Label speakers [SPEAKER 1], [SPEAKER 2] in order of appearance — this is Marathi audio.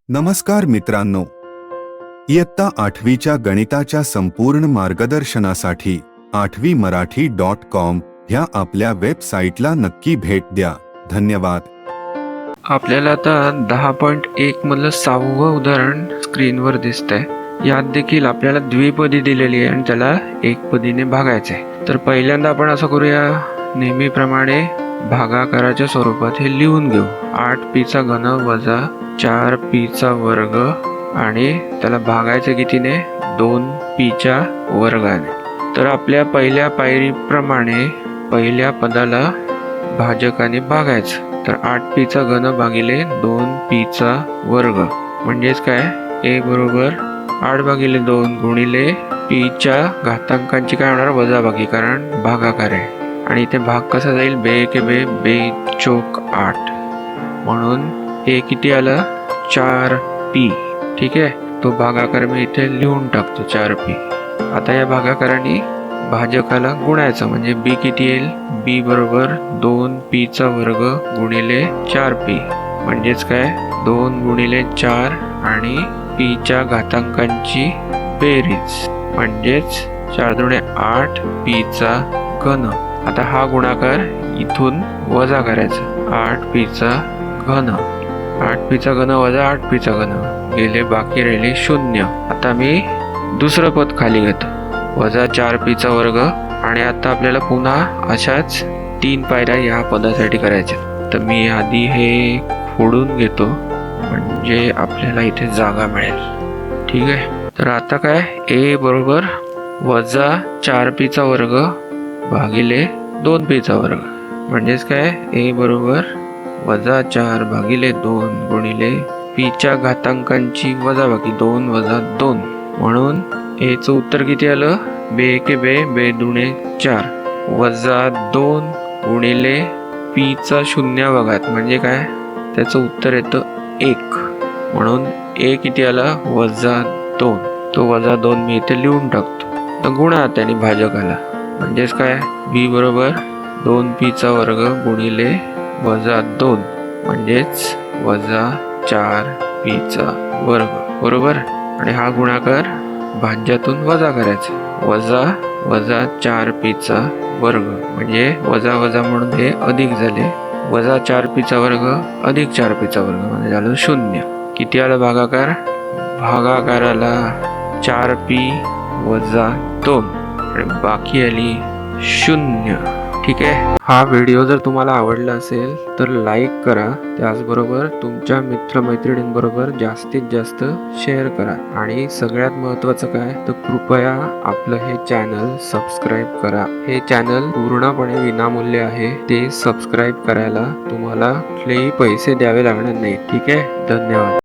[SPEAKER 1] नमस्कार मित्रांनो, इयत्ता 8वीच्या गणिताच्या संपूर्ण मार्गदर्शनासाठी 8वीमराठी.com ह्या आपल्या वेबसाईटला नक्की भेट द्या. धन्यवाद.
[SPEAKER 2] आपल्याला आता 10.1 मधलं 6वं उदाहरण स्क्रीनवर दिसतंय. यात देखील आपल्याला द्विपदी दिलेली आहे आणि त्याला एकपदीने भागायचे आहे. तर पहिल्यांदा आपण असं करूया, नेहमीप्रमाणे भागाकाराच्या स्वरूपात हे लिहून घेऊ. 8p चा घन वजा 4p चा वर्ग आणि त्याला भागायचे कितीने? 2p च्या वर्गाने. तर आपल्या पहिल्या पायरीप्रमाणे पहिल्या पदाला भाजकाने भागायचं. तर 8p चा घन भागिले 2p चा वर्ग म्हणजेच काय? a बरोबर 8 भागिले 2 गुणिले p च्या घातांकांची काय होणार? वजाबाकी, कारण भागाकार आहे. आणि इथे भाग कसा जाईल? बे के बे, बे चौक 8, म्हणून a किती आला? 4p. ठीक आहे, तो भागाकार मी इथे लिहून टाकतो 4p. आता या भागाकाराने भाजकाला गुणायचं, म्हणजे b किती येईल? b बरोबर 2p चा वर्ग गुणिले 4p, म्हणजेच काय? 2 गुणिले 4 आणि p च्या घातांकांची बेरीज, म्हणजेच 4 दुणे 8 p चा घन. आता हा गुणाकार इथून वजा करायचा. 8p चा घन, 8p चा घन वजा 8p चा घन गेले, बाकी राहिले 0. आता मी दुसरं पद खाली घेतो, वजा 4p चा वर्ग. आणि आता आपल्याला पुन्हा अशाच 3 पायऱ्या या पदासाठी करायच्या. तर मी आधी हे फोडून घेतो, म्हणजे आपल्याला इथे जागा मिळेल. ठीक आहे, तर आता काय? a बरोबर वजा 4p चा वर्ग भागिले 2p चा वर्ग, म्हणजेच काय? a बरोबर वजा 4 भागिले 2 गुणिले p च्या घातांकांची वजाबाकी, 2 वजा 2, म्हणून a चं उत्तर किती आलं? बे के बे, बे दुणे 4 वजा 2 गुणिले p चा 0 घात, म्हणजे काय? त्याचं उत्तर येतं 1. म्हणून a किती आला? वजा 2. तो वजा 2 मी इथे लिहून टाकतो. तर गुणा त्याने भाजकाला, म्हणजेच काय? b बरोबर 2p चा वर्ग गुणिले वजा 2, म्हणजेच वजा 4p चा वर्ग, बरोबर. आणि हा गुणाकार भाज्यातून वजा करायचा. वजा वजा 4p चा वर्ग, म्हणजे वजा वजा म्हणून हे अधिक झाले. वजा 4p चा वर्ग अधिक 4p चा वर्ग म्हणजे झालं 0. किती आला भागाकार? भागाकाराला 4p वजा 2 आणि बाकी आली 0. ठीक आहे, हा व्हिडिओ जर तुम्हाला आवडला असेल तर लाईक करा. त्याचबरोबर तुमच्या मित्रमैत्रिणींबरोबर जास्तीत जास्त शेअर करा. आणि सगळ्यात महत्त्वाचं काय, तर कृपया आपलं हे चॅनल सबस्क्राईब करा. हे चॅनल पूर्णपणे विनामूल्य आहे. ते सबस्क्राईब करायला तुम्हाला कुठलेही पैसे द्यावे लागणार नाही. ठीक आहे, धन्यवाद.